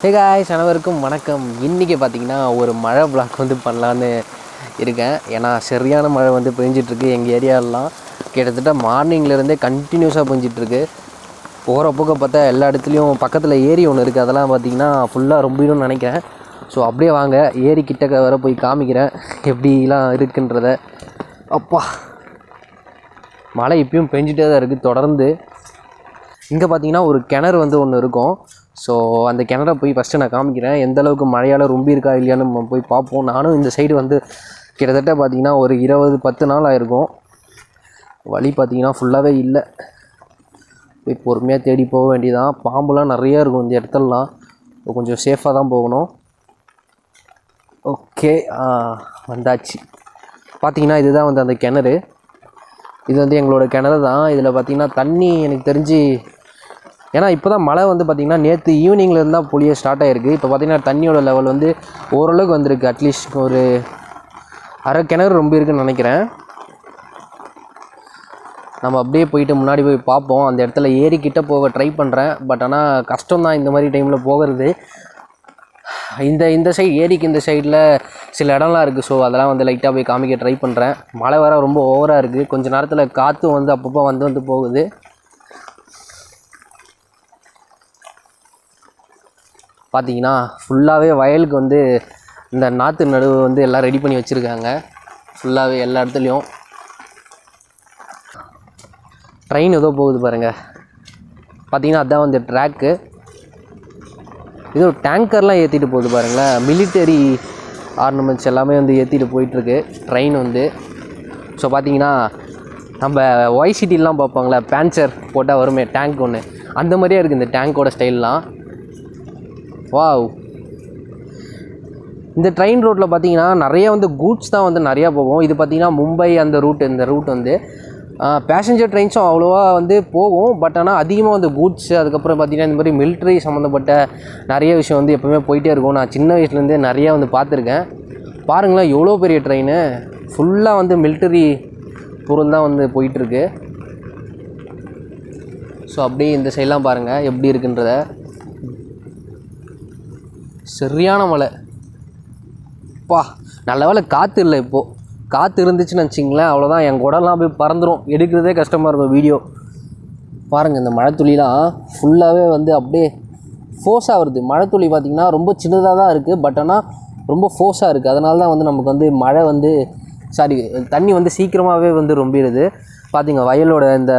Hey guys, அனைவருக்கும் வணக்கம். இன்னைக்கு பாத்தீங்கன்னா ஒரு மழை vlog வந்து பண்ணலாம்னு இருக்கேன். ஏனா சரியான மழை வந்து பெஞ்சிட்டு இருக்கு எங்க ஏரியாலலாம். கிட்டத்தட்ட மார்னிங்ல இருந்தே கண்டினியூஸா பெஞ்சிட்டு இருக்கு. போற போக பார்த்தா எல்லா இடத்துலயும் பக்கத்துல ஏரி ஒன்னு இருக்கு. அதெல்லாம் பாத்தீங்கன்னா ஃபுல்லா ரொம்பிடும்னு நினைக்கிறேன். சோ அப்படியே வாங்க ஏரி கிட்டக்க வர போய் காமிக்கிறேன் எப்படிலாம் இருக்குன்றத. அப்பா மழை இப்பயும் பெஞ்சிட்டே தான் இருக்கு தொடர்ந்து. இங்க பாத்தீங்கன்னா ஒரு கிணறு வந்து ஒன்னு இருக்கும். ஸோ அந்த கிணறை போய் ஃபஸ்ட்டு நான் காமிக்கிறேன் எந்த அளவுக்கு மழையால் ரொம்ப இருக்கா இல்லையான்னு நம்ம போய் பார்ப்போம். நானும் இந்த சைடு வந்து கிட்டத்தட்ட பார்த்திங்கன்னா ஒரு 20-10 நாள் ஆயிருக்கும். வழி பார்த்திங்கன்னா ஃபுல்லாகவே இல்லை. போய் பொறுமையாக தேடி போக வேண்டியதான். பாம்புலாம் நிறையா இருக்கும் இந்த இடத்துலலாம். கொஞ்சம் சேஃபாக தான் போகணும். ஓகே வந்தாச்சு. பார்த்திங்கன்னா இதுதான் வந்து அந்த கிணறு. இது வந்து எங்களோட கிணறு தான். இதில் பார்த்திங்கன்னா தண்ணி எனக்கு தெரிஞ்சு ஏன்னா இப்போ தான் மழை வந்து பார்த்திங்கன்னா நேற்று ஈவினிங்கில் இருந்தால் பொழிய ஸ்டார்ட் ஆகிருக்கு. இப்போ பார்த்திங்கன்னா தண்ணியோட லெவல் வந்து ஓரளவுக்கு வந்திருக்கு. அட்லீஸ்ட் ஒரு அரை கிணறு ரொம்ப இருக்குன்னு நினைக்கிறேன். நம்ம அப்படியே போயிட்டு முன்னாடி போய் பார்ப்போம். அந்த இடத்துல ஏரிக்கிட்ட போக ட்ரை பண்ணுறேன். பட் ஆனால் கஷ்டம்தான் இந்த மாதிரி டைமில் போகிறது. இந்த சைடு ஏரிக்கு இந்த சைடில் சில இடம்லாம் இருக்குது. ஸோ அதெல்லாம் வந்து லைட்டாக போய் காமிக்க ட்ரை பண்ணுறேன். மழை வர ரொம்ப ஓவராக இருக்குது. கொஞ்சம் நேரத்தில் காற்றும் வந்து அப்பப்போ வந்து போகுது. பார்த்தீங்கன்னா ஃபுல்லாகவே வயலுக்கு வந்து இந்த நாற்று நடுவு வந்து எல்லாம் ரெடி பண்ணி வச்சுருக்காங்க. ஃபுல்லாகவே எல்லா இடத்துலையும் ட்ரெயின் ஏதோ போகுது பாருங்கள். பார்த்தீங்கன்னா அதுதான் வந்து ட்ராக்கு. ஏதோ டேங்கர்லாம் ஏற்றிட்டு போகுது பாருங்களேன். மிலிட்டரி ஆர்னமெண்ட்ஸ் எல்லாமே வந்து ஏற்றிட்டு போயிட்டுருக்கு ட்ரெயின் வந்து. ஸோ பார்த்தீங்கன்னா நம்ம ஒய்சிட்டிலாம் பார்ப்பாங்களே பேன்சர் போட்டால் வருமே டேங்க் ஒன்று, அந்த மாதிரியே இருக்குது இந்த டேங்கோட ஸ்டைல்லாம். வாவ். இந்த ட்ரெயின் ரோட்டில் பார்த்தீங்கன்னா நிறைய வந்து கூட்ஸ் தான் வந்து நிறையா போகும். இது பார்த்திங்கன்னா மும்பை அந்த இந்த ரூட் வந்து பேசஞ்சர் ட்ரெயின்ஸும் அவ்வளோவா வந்து போகும். பட் ஆனால் அதிகமாக வந்து கூட்ஸு, அதுக்கப்புறம் பார்த்திங்கன்னா இந்த மாதிரி மிலிட்ரி சம்மந்தப்பட்ட நிறைய விஷயம் வந்து எப்போவுமே போயிட்டே இருக்கும். நான் சின்ன வயசுலேருந்தே நிறையா வந்து பார்த்துருக்கேன். பாருங்களேன் எவ்வளோ பெரிய ட்ரெயின். ஃபுல்லாக வந்து மிலிட்டரி பொருள் தான் வந்து போயிட்டுருக்கு. ஸோ அப்படியே இந்த சைட்லாம் பாருங்கள் எப்படி இருக்குன்றத. சரியான மழை. பா நல்ல வேலை காற்று இல்லை. இப்போது காற்று இருந்துச்சுன்னு வச்சிங்களேன் அவ்வளோதான், என் குடலாம் போய் பறந்துடும். எடுக்கிறதே கஷ்டமாக இருக்கும் வீடியோ. பாருங்கள் இந்த மழை துளிலாம் ஃபுல்லாகவே வந்து அப்படியே ஃபோர்ஸாக வருது. மழை துளி பார்த்திங்கன்னா ரொம்ப சின்னதாக தான் இருக்குது. பட் ஆனால் ரொம்ப ஃபோர்ஸாக இருக்குது. அதனால தான் வந்து நமக்கு வந்து மழை வந்து தண்ணி வந்து சீக்கிரமாகவே வந்து ரொம்பிடுது. பார்த்திங்க வயலோட இந்த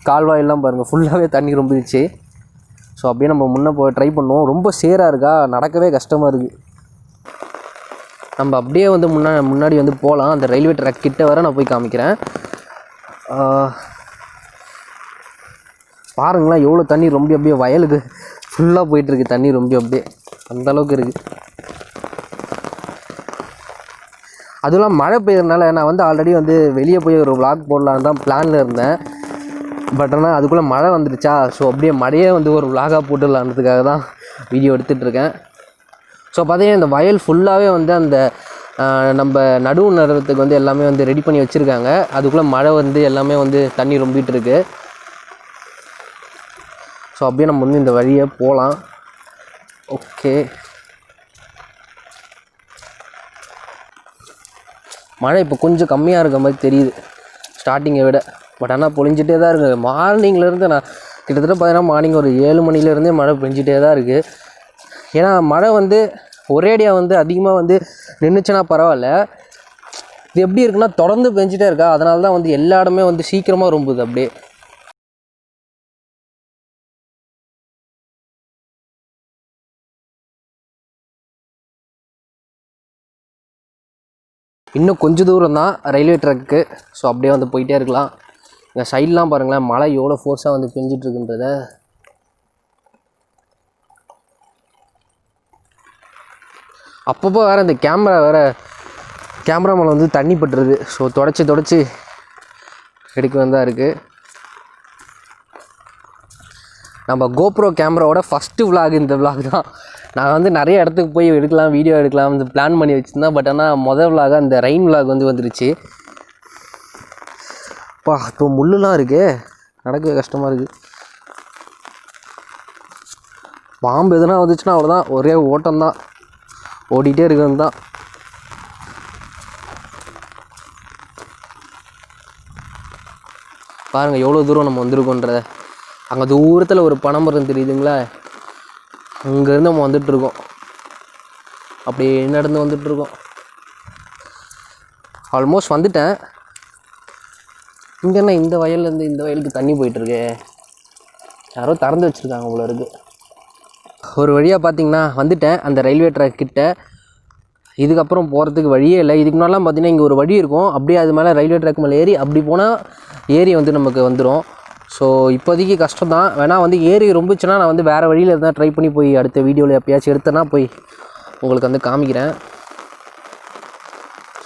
கால்வாயெல்லாம் பாருங்கள் ஃபுல்லாகவே தண்ணி ரொம்பிடுச்சு. ஸோ அப்படியே நம்ம முன்னே போய் ட்ரை பண்ணுவோம். ரொம்ப சேராக இருக்கா, நடக்கவே கஷ்டமாக இருக்குது. நம்ம அப்படியே வந்து முன்னாடி வந்து போகலாம். அந்த ரயில்வே ட்ராக் கிட்ட வர நான் போய் காமிக்கிறேன். பாருங்களேன் எவ்வளோ தண்ணி ரொம்ப அப்படியே வயலுக்கு ஃபுல்லாக போயிட்டுருக்கு. தண்ணி ரொம்ப அப்படியே அந்தளவுக்கு இருக்குது. அதுவும் மழை பெய்யறதுனால நான் வந்து ஆல்ரெடி வந்து வெளியே போய் ஒரு vlog போடலான்னு தான் பிளானில் இருந்தேன். பட் ஆனால் அதுக்குள்ளே மழை வந்துடுச்சா. ஸோ அப்படியே மழையே வந்து ஒரு vlog-ஆக போட்டுடலான்றதுக்காக தான் வீடியோ எடுத்துகிட்ருக்கேன். ஸோ பார்த்தீங்கன்னா இந்த வயல் ஃபுல்லாகவே வந்து அந்த நம்ம நடுவு நடுறதுக்கு வந்து எல்லாமே வந்து ரெடி பண்ணி வச்சுருக்காங்க. அதுக்குள்ளே மழை வந்து எல்லாமே வந்து தண்ணி ரொம்பிட்டுருக்கு. ஸோ அப்படியே நம்ம வந்து இந்த வழியே போகலாம். ஓகே. மழை இப்போ கொஞ்சம் கம்மியாக இருக்க மாதிரி தெரியுது ஸ்டார்டிங்கை விட. பட் ஆனால் பொழிஞ்சிட்டே தான் இருக்குது. மார்னிங்லேருந்து நான் கிட்டத்தட்ட பார்த்தீங்கன்னா மார்னிங் ஒரு 7 மணிலேருந்தே மழை பெஞ்சிட்டே தான் இருக்குது. ஏன்னா மழை வந்து ஒரேடியாக வந்து அதிகமாக வந்து நின்றுச்சுன்னா பரவாயில்ல. இது எப்படி இருக்குன்னா தொடர்ந்து பெஞ்சிட்டே இருக்கா. அதனால தான் வந்து எல்லா இடமே வந்து சீக்கிரமாக ரொம்புது அப்படியே. இன்னும் கொஞ்சம் தூரம் தான் ரயில்வே ட்ராக்கு. ஸோ அப்படியே வந்து போயிட்டே இருக்கலாம். இந்த சைட்லாம் பாருங்களேன் மழை எவ்வளோ ஃபோர்ஸாக வந்து பெஞ்சிட்ருக்குன்றத. அப்பப்போ வேறு இந்த கேமரா மேலே வந்து தண்ணி பட்டுருது. ஸோ தொடச்சி எடுக்க வந்தா இருக்குது. நம்ம GoPro கேமராவோட ஃபஸ்ட்டு vlog இந்த vlog தான். நான் வந்து நிறைய இடத்துக்கு போய் எடுக்கலாம், வீடியோ எடுக்கலாம் வந்து பிளான் பண்ணி வச்சுருந்தேன். பட் ஆனால் மொதல் vlog அந்த ரெயின் vlog வந்து வந்துருச்சு. இப்போ முள்ளுலாம் இருக்குது, நடக்கவே கஷ்டமாக இருக்குது. பாம்பு எதுனா வந்துச்சுன்னா அவ்வளோதான், ஒரே ஓட்டம்தான், ஓடிட்டே இருக்கிறது தான். பாருங்கள் எவ்வளோ தூரம் நம்ம வந்திருக்கோன்றத. அங்கே தூரத்தில் ஒரு பனைமரம் தெரியுதுங்களா, அங்கேருந்து நம்ம வந்துட்டுருக்கோம், அப்படியே நடந்து வந்துட்டுருக்கோம். ஆல்மோஸ்ட் வந்துட்டேன். இங்கே என்ன இந்த வயல்லேருந்து இந்த வயலுக்கு தண்ணி போயிட்டுருக்கு, யாரோ திறந்து வச்சுருக்காங்க போல இருக்குது. ஒரு வழியாக பார்த்திங்கன்னா வந்துட்டேன் அந்த ரயில்வே ட்ராக் கிட்ட. இதுக்கப்புறம் போகிறதுக்கு வழியே இல்லை. இதுக்கு முன்னாடிலாம் பார்த்திங்கன்னா இங்கே ஒரு வழி இருக்கும், அப்படியே அது மேலே ரயில்வே ட்ராக் மேலே ஏறி அப்படி போனால் ஏரி வந்து நமக்கு வந்துடும். ஸோ இப்போதைக்கு கஷ்டம் தான். வேணால் வந்து ஏரி ரொம்பிச்சுன்னா நான் வந்து வேறு வழியில் இருந்தால் ட்ரை பண்ணி போய் அடுத்த வீடியோவில் எப்போயாச்சும் எடுத்தேன்னா போய் உங்களுக்கு வந்து காமிக்கிறேன்.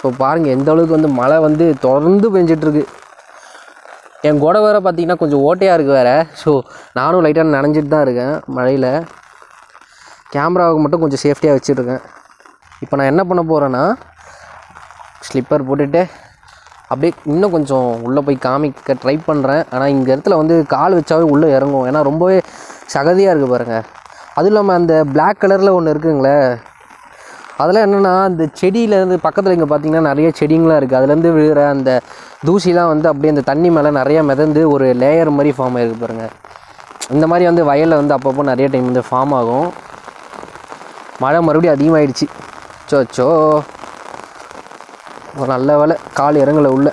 ஸோ பாருங்கள் எந்த அளவுக்கு வந்து மழை வந்து தொடர்ந்து பெஞ்சிட்ருக்கு. என் கூட வேறு பார்த்திங்கன்னா கொஞ்சம் ஓட்டையாக இருக்குது வேறு. ஸோ நானும் லைட்டாக நனைஞ்சிட்டு தான் இருக்கேன் மழையில். கேமராவுக்கு மட்டும் கொஞ்சம் சேஃப்டியாக வச்சுருக்கேன். இப்போ நான் என்ன பண்ண போகிறேன்னா ஸ்லிப்பர் போட்டுட்டு அப்படியே இன்னும் கொஞ்சம் உள்ளே போய் காமிக்க ட்ரை பண்ணுறேன். ஆனால் இந்த இடத்துல வந்து கால் வச்சாவே உள்ளே இறங்கும், ஏன்னா ரொம்பவே சகதியாக இருக்குது பாருங்கள். அதுவும் இல்லாமல் அந்த பிளாக் கலரில் ஒன்று இருக்குங்களே, அதெல்லாம் என்னென்னா அந்த செடியிலேருந்து பக்கத்தில் இங்கே பார்த்திங்கன்னா நிறைய செடிங்களாம் இருக்குது, அதுலேருந்து விழுகிற அந்த தூசிலாம் வந்து அப்படியே அந்த தண்ணி மேலே நிறையா மிதந்து ஒரு லேயர் மாதிரி ஃபார்ம் ஆகிருக்கு பாருங்கள். இந்த மாதிரி வந்து வயலில் வந்து அப்பப்போ நிறைய டைம் வந்து ஃபார்ம் ஆகும். மழை மறுபடியும் அதிகமாகிடுச்சு. சோச்சோ, ஒரு நல்ல வேலை கால் இறங்கலை உள்ள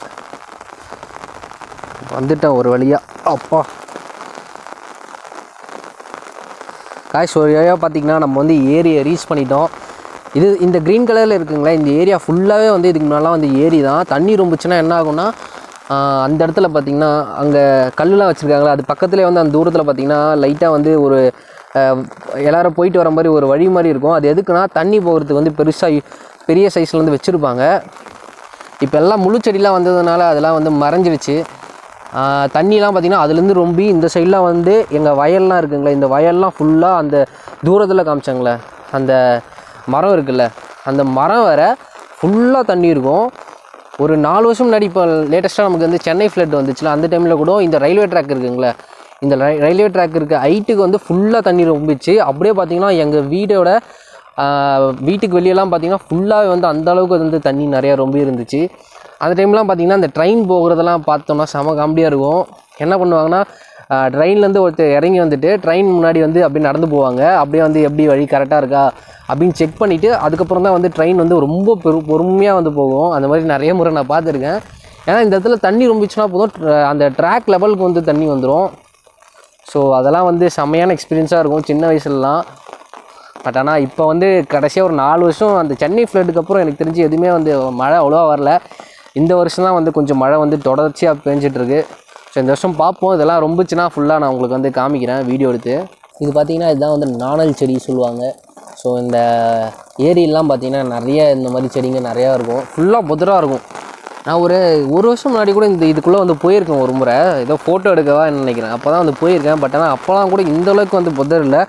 வந்துட்டேன் ஒரு வழியாக. அப்பா காய்ஸ், ஒரு வழியாக பார்த்திங்கன்னா நம்ம வந்து ஏரியை ரீச் பண்ணிட்டோம். இது இந்த க்ரீன் கலரில் இருக்குங்களா, இந்த ஏரியா ஃபுல்லாகவே வந்து இதுக்கு முன்னாலாம் வந்து ஏரி தான். தண்ணி ரொம்பிச்சுன்னா என்ன ஆகும்னா அந்த இடத்துல பார்த்திங்கன்னா அங்கே கல்லுலாம் வச்சுருக்காங்களா, அது பக்கத்துலேயே வந்து அந்த தூரத்தில் பார்த்திங்கன்னா லைட்டாக வந்து ஒரு எல்லோரும் போயிட்டு வர மாதிரி ஒரு வழி மாதிரி இருக்கும். அது எதுக்குன்னா தண்ணி போகிறதுக்கு வந்து பெரிய சைஸில் வந்து வச்சுருப்பாங்க. இப்போ எல்லாம் முழு செடிலாம் வந்ததுனால அதெல்லாம் வந்து மறைஞ்சிருச்சு. தண்ணிலாம் பார்த்திங்கன்னா அதுலேருந்து ரொம்பி இந்த சைடெலாம் வந்து எங்கள் வயல்லாம் இருக்குங்களே, இந்த வயல்லாம் ஃபுல்லாக அந்த தூரத்தில் காமிச்சாங்களே அந்த மரம் இருக்குல்ல, அந்த மரம் வேறு ஃபுல்லாக தண்ணி இருக்கும். ஒரு 4 வருஷம் முன்னாடி இப்போ லேட்டஸ்ட்டாக நமக்கு வந்து சென்னை ஃப்ளட் வந்துச்சுல, அந்த டைமில் கூட இந்த ரயில்வே ட்ராக் இருக்குங்களே, இந்த ரயில்வே ட்ராக் இருக்க ஹைட்டுக்கு வந்து ஃபுல்லாக தண்ணி ரொம்பிச்சு. அப்படியே பார்த்திங்கன்னா எங்கள் வீட்டுக்கு வெளியெல்லாம் பார்த்திங்கன்னா ஃபுல்லாகவே வந்து அந்தளவுக்கு வந்து தண்ணி நிறையா ரொம்ப இருந்துச்சு. அந்த டைம்லாம் பார்த்திங்கன்னா அந்த ட்ரெயின் போகிறதெல்லாம் பார்த்தோம்னா செம காமெடியாக இருக்கும். என்ன பண்ணுவாங்கன்னா ட்ரெயின்லேருந்து ஒருத்தர் இறங்கி வந்துட்டு ட்ரெயின் முன்னாடி வந்து அப்படியே நடந்து போவாங்க. அப்படியே வந்து எப்படி வழி கரெக்டாக இருக்கா அப்படின்னு செக் பண்ணிவிட்டு அதுக்கப்புறம் தான் வந்து ட்ரெயின் வந்து ரொம்ப பொறுமையாக வந்து போகும். அந்த மாதிரி நிறைய முறை நான் பார்த்துருக்கேன். ஏன்னா இந்த இடத்துல தண்ணி ரொம்பிச்சுன்னா போதும் அந்த ட்ராக் லெவலுக்கு வந்து தண்ணி வந்துடும். ஸோ அதெல்லாம் வந்து செம்மையான எக்ஸ்பீரியன்ஸாக இருக்கும் சின்ன வயசுலலாம். பட் ஆனால் இப்போ வந்து கடைசியாக ஒரு 4 வருஷம் அந்த சென்னை ஃப்ளட்டுக்கு அப்புறம் எனக்கு தெரிஞ்சு எதுவுமே வந்து மழை அவ்வளோவா வரல. இந்த வருஷம் தான் வந்து கொஞ்சம் மழை வந்து தொடர்ச்சியாக பேஞ்சிட்ருக்கு. ஸோ இந்த வருஷம் பார்ப்போம். இதெல்லாம் ரொம்பச்சுன்னா ஃபுல்லாக நான் உங்களுக்கு வந்து காமிக்கிறேன் வீடியோ எடுத்து. இது பார்த்திங்கன்னா இதுதான் வந்து நாணல் செடி சொல்லுவாங்க. ஸோ இந்த ஏரியெல்லாம் பார்த்திங்கன்னா நிறைய இந்த மாதிரி செடிங்க நிறையா இருக்கும், ஃபுல்லாக புதராக இருக்கும். நான் ஒரு வருஷம் முன்னாடி கூட இதுக்குள்ளே வந்து போயிருக்கேன் ஒரு முறை, ஏதோ ஃபோட்டோ எடுக்கவா நினைக்கிறேன், அப்போ தான் வந்து போயிருக்கேன். பட் ஆனால் அப்போலாம் கூட இந்தளவுக்கு வந்து புதர் இல்லை.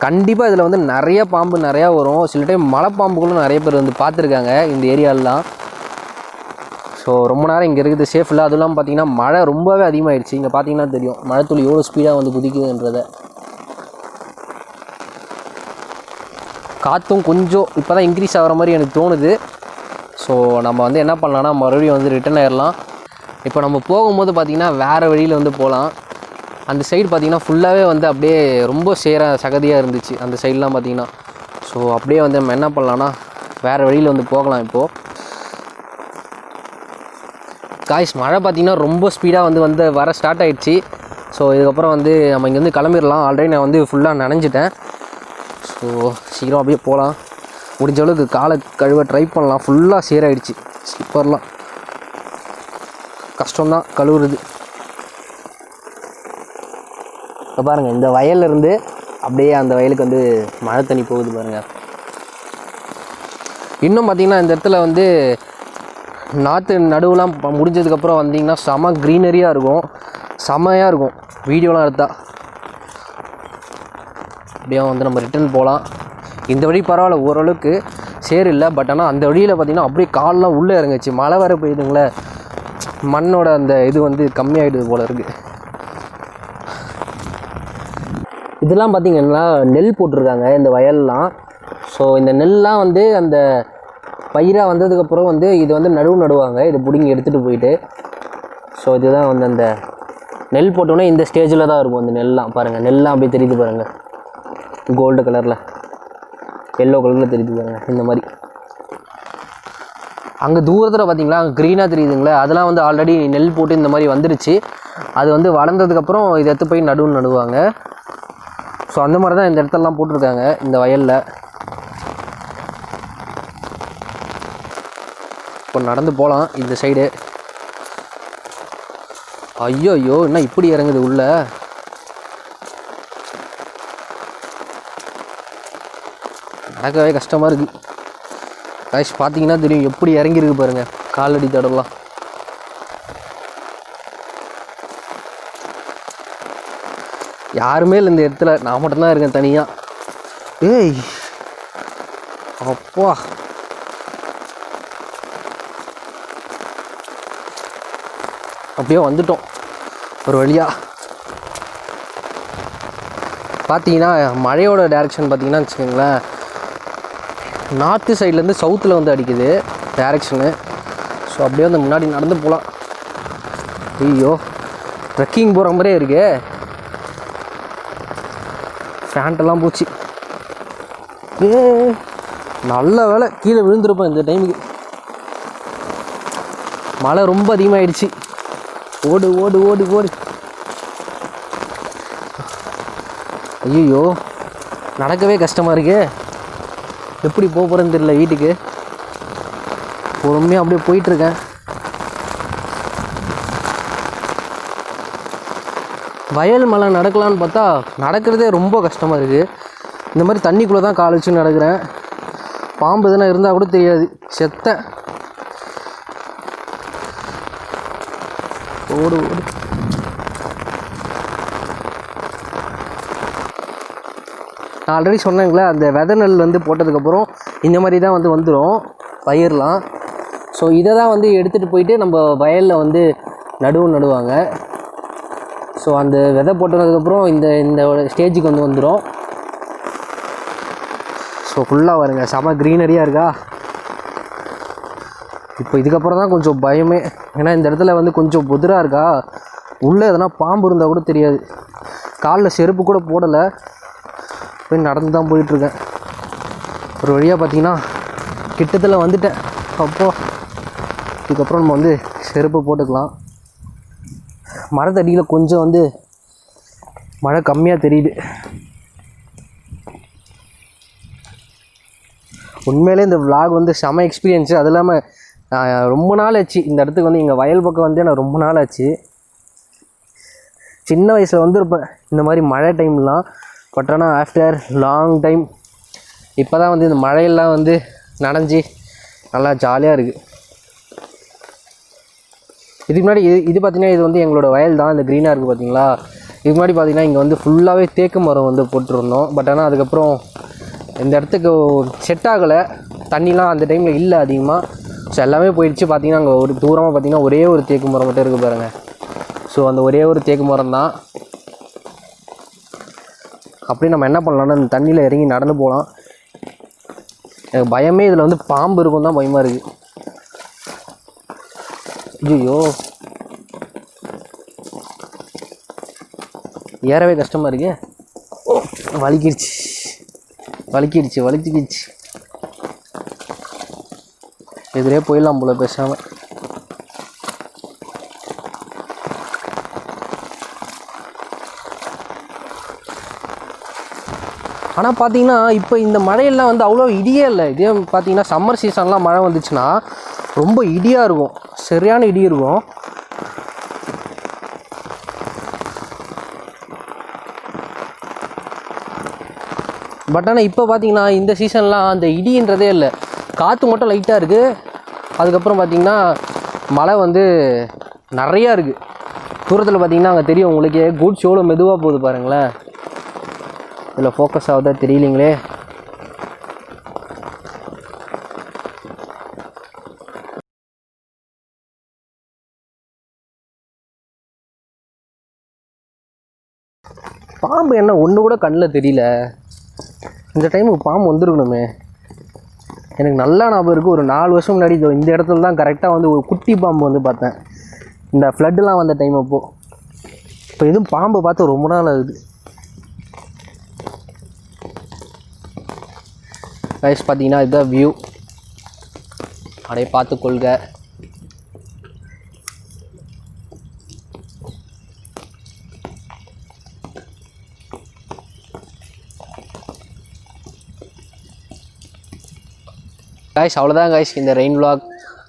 கண்டிப்பாக இதில் வந்து நிறைய பாம்பு நிறையா வரும். சில டைம் மலைப்பாம்புகளும் நிறைய பேர் வந்து பார்த்துருக்காங்க இந்த ஏரியாலெலாம். ஸோ ரொம்ப நேரம் இங்கே இருக்குது சேஃப் இல்லை. அதுவும் இல்லாமல் பார்த்திங்கன்னா மழை ரொம்பவே அதிகமாகிடுச்சு. இங்கே பார்த்திங்கன்னா தெரியும் மழை துளி எவ்வளோ ஸ்பீடாக வந்து குதிக்குதுன்றதை. காற்றும் கொஞ்சம் இப்போ தான் இன்க்ரீஸ் ஆகிற மாதிரி எனக்கு தோணுது. ஸோ நம்ம வந்து என்ன பண்ணலான்னா மறுபடியும் வந்து ரிட்டன் ஆயிடலாம். இப்போ நம்ம போகும்போது பார்த்திங்கன்னா வேறு வழியில் வந்து போகலாம். அந்த சைடு பார்த்திங்கன்னா ஃபுல்லாகவே வந்து அப்படியே ரொம்ப சகதியாக இருந்துச்சு அந்த சைடெலாம் பார்த்திங்கன்னா. ஸோ அப்படியே வந்து நம்ம என்ன பண்ணலான்னா வேறு வழியில் வந்து போகலாம். இப்போது காய்ஸ் மழை பார்த்திங்கன்னா ரொம்ப ஸ்பீடாக வந்து வர ஸ்டார்ட் ஆகிடுச்சு. ஸோ இதுக்கப்புறம் வந்து நம்ம இங்கேருந்து கிளம்பிடலாம். ஆல்ரெடி நான் வந்து ஃபுல்லாக நனைஞ்சிட்டேன். ஸோ சீக்கிரம் அப்படியே போகலாம். முடிஞ்ச அளவுக்கு காலை கழுவ ட்ரை பண்ணலாம். ஃபுல்லாக சேராயிடுச்சு ஸ்லிப்பர்லாம், கஷ்டம்தான் கழுவுறது. இப்போ பாருங்கள் இந்த வயல்லேருந்து அப்படியே அந்த வயலுக்கு வந்து மழை தண்ணி போகுது பாருங்கள். இன்னும் பார்த்திங்கன்னா இந்த இடத்துல வந்து நாற்று நடுவுலாம் முடிஞ்சதுக்கப்புறம் வந்திங்கன்னா செம க்ரீனரியாக இருக்கும், செமையாக இருக்கும் வீடியோலாம் எடுத்தால். அப்படியே வந்து நம்ம ரிட்டன் போகலாம். இந்த வழி பரவாயில்ல, ஓரளவுக்கு சேர் இல்லை. பட் ஆனால் அந்த வழியில் பார்த்திங்கன்னா அப்படியே கால்லாம் உள்ளே இறங்குச்சு. மழை வேறு போயிடுங்களே, மண்ணோட அந்த இது வந்து கம்மியாகிடுது போல் இருக்குது. இதெல்லாம் பார்த்திங்கன்னா நெல் போட்டிருக்காங்க இந்த வயல்லாம். ஸோ இந்த நெல்லாம் வந்து அந்த பயிராக வந்ததுக்கப்புறம் வந்து இது வந்து நடுவாங்க. இதை பிடிங்கி எடுத்துகிட்டு போயிட்டு. ஸோ இதுதான் வந்து அந்த நெல் போட்டோன்னே இந்த ஸ்டேஜில் தான் இருக்கும் அந்த நெல்லாம். பாருங்கள், நெல்லாம் அப்படியே தெரியுது பாருங்கள், கோல்டு கலரில், எல்லோ கலரில் தெரியுது பாருங்கள். இந்த மாதிரி அங்கே தூரத்தில் பார்த்திங்களா, அங்கே க்ரீனாக தெரியுதுங்களே, அதெல்லாம் வந்து ஆல்ரெடி நெல் போட்டு இந்த மாதிரி வந்துருச்சு. அது வந்து வளர்ந்ததுக்கப்புறம் இதை எடுத்து போய் நடுவாங்க. ஸோ அந்த மாதிரி தான் இந்த இடத்தெல்லாம் போட்டிருக்காங்க இந்த வயலில். இப்போ நடந்து போகலாம் இந்த சைடு. ஐயோ என்ன இப்படி இறங்குது உள்ள. நடக்கவே கஷ்டமாக இருக்குது. கைஸ் பார்த்தீங்கன்னா தெரியும் எப்படி இறங்கியிருக்கு பாருங்கள், காலடி தடம்லாம். யாருமே இல்லை இந்த இடத்துல, நான் மட்டும்தான் இருக்கேன் தனியாக. ஏய் அப்பா, அப்படியே வந்துட்டோம் ஒரு வழியாக. பார்த்தீங்கன்னா மழையோட டைரெக்ஷன் பார்த்தீங்கன்னா வச்சுக்கோங்களேன், நார்த்து சைட்லேருந்து சவுத்தில் வந்து அடிக்குது டைரெக்ஷனு. ஸோ அப்படியே வந்து முன்னாடி நடந்து போகலாம். ஐயோ, ட்ரெக்கிங் போகிற மாதிரியே இருக்கு. ஃபேண்ட்டெல்லாம் போச்சு. நல்ல வேலை கீழே விழுந்திருப்பேன் இந்த டைமுக்கு. மழை ரொம்ப அதிகமாகிடுச்சு. ஓடு ஓடு ஓடு ஓடு. ஐயோ, நடக்கவே கஷ்டமாக இருக்கு. எப்படி போகிறேன்னு தெரியல வீட்டுக்கு. பொறுமையாக அப்படியே போயிட்டுருக்கேன். வயல் மலை நடக்கலான்னு பார்த்தா நடக்கிறதே ரொம்ப கஷ்டமாக இருக்குது. இந்த மாதிரி தண்ணிக்குள்ளே தான் கால் வச்சு நடக்கிறேன். பாம்பு எதுனா இருந்தால் கூட தெரியாது, செத்தேன். ஓடு ஓடு. நான் ஆல்ரெடி சொன்னேங்களே, அந்த விதை நெல் வந்து போட்டதுக்கப்புறம் இந்த மாதிரி தான் வந்து வந்துடும் பயிர்லாம். ஸோ இதை தான் வந்து எடுத்துகிட்டு போயிட்டு நம்ம வயலில் வந்து நடுவாங்க. ஸோ அந்த விதை போட்டதுக்கப்புறம் இந்த ஸ்டேஜுக்கு வந்து வந்துடும். ஸோ ஃபுல்லாக வருங்க, செம க்ரீனரியாக இருக்கா. இப்போ இதுக்கப்புறம் தான் கொஞ்சம் பயமே. ஏன்னா இந்த இடத்துல வந்து கொஞ்சம் புதிராக இருக்கா, உள்ளே எதனா பாம்பு இருந்தால் கூட தெரியாது. காலில் செருப்பு கூட போடலை, போய் நடந்து தான் போயிட்டுருக்கேன். ஒரு வழியாக பார்த்தீங்கன்னா கிட்டத்தில் வந்துட்டேன். அப்போது இதுக்கப்புறம் நம்ம வந்து செருப்பு போட்டுக்கலாம். மரத்தடியில் கொஞ்சம் வந்து மழை கம்மியாக தெரியுது. உண்மையிலே இந்த விளாக் வந்து செம எக்ஸ்பீரியன்ஸு. அது இல்லாமல் ரொம்ப நாள் ஆச்சு இந்த இடத்துக்கு வந்து, எங்கள் வயல் பக்கம் வந்து நான் ரொம்ப நாள் ஆச்சு. சின்ன வயசில் வந்துருப்பேன் இந்த மாதிரி மழை டைம்லாம். பட் ஆனால் ஆஃப்டர் லாங் டைம் இப்போ தான் வந்து இந்த மழையெல்லாம் வந்து நனைஞ்சி நல்லா ஜாலியாக இருக்குது. இதுக்கு முன்னாடி இது பார்த்திங்கன்னா, இது வந்து எங்களோட வயல் தான், இந்த க்ரீனாக இருக்குது பார்த்தீங்களா. இதுக்கு முன்னாடி பார்த்திங்கன்னா இங்கே வந்து ஃபுல்லாகவே தேக்கு மரம் வந்து போட்டுருந்தோம். பட் ஆனால் அதுக்கப்புறம் இந்த இடத்துக்கு செட் ஆகலை, தண்ணிலாம் அந்த டைமில் இல்லை அதிகமாக. ஸோ எல்லாமே போயிடுச்சு. பார்த்திங்கன்னா அங்கே ஒரு தூரமாக பார்த்திங்கன்னா ஒரே ஒரு தேக்கு மரம் மட்டும் இருக்குது பாருங்கள். ஸோ அந்த ஒரே ஒரு தேக்கு மரம் தான். அப்படி நம்ம என்ன பண்ணலாம்னா அந்த தண்ணியில் இறங்கி நடந்து போகலாம். எனக்கு பயமே இதில் வந்து பாம்பு இருக்கும் தான் பயமாக இருக்குது. ஐயோ, ஏறவே கஷ்டமாக இருக்கு. வலிக்கிடுச்சு. எதிரே போயிடலாம் போல பேசாமல். ஆனால் பார்த்தீங்கன்னா இப்போ இந்த மழையெல்லாம் வந்து அவ்வளோ இடியே இல்லை. இதே பார்த்தீங்கன்னா சம்மர் சீசன்லாம் மழை வந்துச்சுன்னா ரொம்ப இடியாக இருக்கும், சரியான இடி இருக்கும். பட் ஆனால் இப்போ பார்த்தீங்கன்னா இந்த சீசன்லாம் அந்த இடின்றதே இல்லை, காற்று மட்டும் லைட்டாக இருக்குது. அதுக்கப்புறம் பார்த்திங்கன்னா மழை வந்து நிறையா இருக்குது. தூரத்தில் பார்த்திங்கன்னா அங்கே தெரியும் உங்களுக்கே, கூட்ஸ் எவ்வளோ மெதுவாக போகுது பாருங்களேன். இதில் ஃபோக்கஸ் ஆகுதா தெரியலிங்களே. பாம்பு என்ன ஒன்று கூட கண்ணில் தெரியல. இந்த டைமுக்கு பாம்பு வந்துருக்கணுமே. எனக்கு நல்லா ஞாபகம் இருக்குது, ஒரு 4 வருஷம் முன்னாடி இந்த இடத்துல தான் கரெக்டாக வந்து ஒரு குட்டி பாம்பு வந்து பார்த்தேன். இந்த ஃப்ளட்டுலாம் வந்த டைம் அப்போது. இப்போ எதுவும் பாம்பை பார்த்து ரொம்ப நாள் ஆகுது. கைஸ் பார்த்தீங்கன்னா இதுதான் வியூ. அப்படியே பார்த்து கொள்க. கைஸ் அவ்வளோதான் கைஸ் இந்த ரெயின் vlog.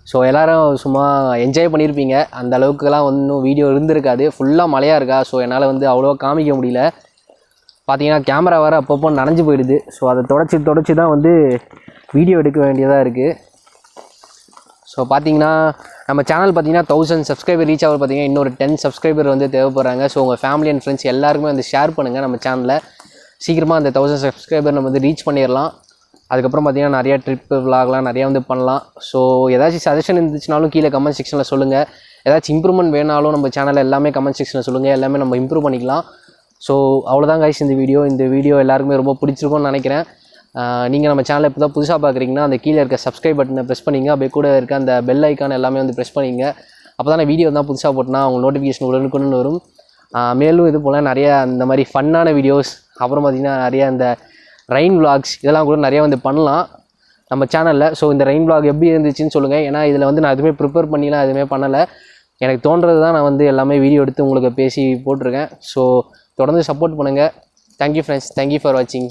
ஸோ எல்லோரும் சும்மா என்ஜாய் பண்ணியிருப்பீங்க. அந்த அளவுக்குலாம் இன்னும் வீடியோ இருந்திருக்காது, ஃபுல்லாக மழையாக இருக்கா. ஸோ என்னால் வந்து அவ்வளோவா காமிக்க முடியல. பார்த்தீங்கன்னா கேமரா வேறு அப்பப்போ நனைஞ்சு போயிடுது. ஸோ அதை தொடச்சி தான் வந்து வீடியோ எடுக்க வேண்டியதாக இருக்குது. ஸோ பார்த்தீங்கன்னா நம்ம சேனல் பார்த்தீங்கன்னா 1000 சப்ஸ்கிரைபர் ரீச் ஆகிற பார்த்தீங்கன்னா இன்னொரு 10 சப்ஸ்கிரைபர் வந்து தேவைப்படுறாங்க. ஸோ உங்கள் ஃபேமிலி அண்ட் ஃப்ரெண்ட்ஸ் எல்லாருக்குமே வந்து ஷேர் பண்ணுங்கள் நம்ம சேனலில். சீக்கிரமாக அந்த 1000 சப்ஸ்கிரைபர் நம்ம வந்து ரீச் பண்ணிடலாம். அதுக்கப்புறம் பார்த்தீங்கன்னா நிறையா ட்ரிப்பு விலாக்லாம் நிறையா வந்து பண்ணலாம். ஸோ ஏதாச்சும் சஜஷன் இருந்துச்சுனாலும் கீழே கமெண்ட் செக்ஷனில் சொல்லுங்கள். ஏதாச்சும் இம்ப்ரூவ்மெண்ட் வேணாலும் நம்ம சேனலில் எல்லாமே கமெண்ட் செக்ஷனில் சொல்லுங்கள். எல்லாமே நம்ம இம்ப்ரூவ் பண்ணிக்கலாம். ஸோ அவ்வளோதான் கைஸ் இந்த வீடியோ எல்லாருக்குமே ரொம்ப பிடிச்சிருக்கும்னு நினைக்கிறேன். நீங்கள் நம்ம சேனலை இப்போ தான் புதுசாக பார்க்குறீங்கன்னா அந்த கீழே இருக்க சப்ஸ்கிரைப் பட்டனை ப்ரெஸ் பண்ணிங்க. அப்படியே கூட இருக்க அந்த பெல் ஐக்கான் எல்லாமே வந்து ப்ரெஸ் பண்ணிங்க. அப்போ தான் வீடியோ தான் புதுசாக போட்டோன்னா அவங்க நோட்டிஃபிகேஷன் உடனுக்குன்னு வரும். மேலும் இது போல் நிறையா அந்த மாதிரி ஃபன்னான வீடியோஸ், அப்புறம் பார்த்திங்கன்னா நிறையா இந்த ரெயின் vlogs இதெல்லாம் கூட நிறையா வந்து பண்ணலாம் நம்ம சேனலில். ஸோ இந்த ரெயின் vlog எப்படி இருந்துச்சுன்னு சொல்லுங்கள். ஏன்னா இதில் வந்து நான் எதுவுமே ப்ரிப்பேர் பண்ணிலாம் எதுவுமே பண்ணலை. எனக்கு தோன்றது தான் நான் வந்து எல்லாமே வீடியோ எடுத்து உங்களுக்கு பேசி போட்டிருக்கேன். ஸோ தொடர்ந்து சப்போர்ட் பண்ணுங்கள். தேங்க்யூ ஃப்ரெண்ட்ஸ், தேங்க்யூ ஃபார் வாட்சிங்.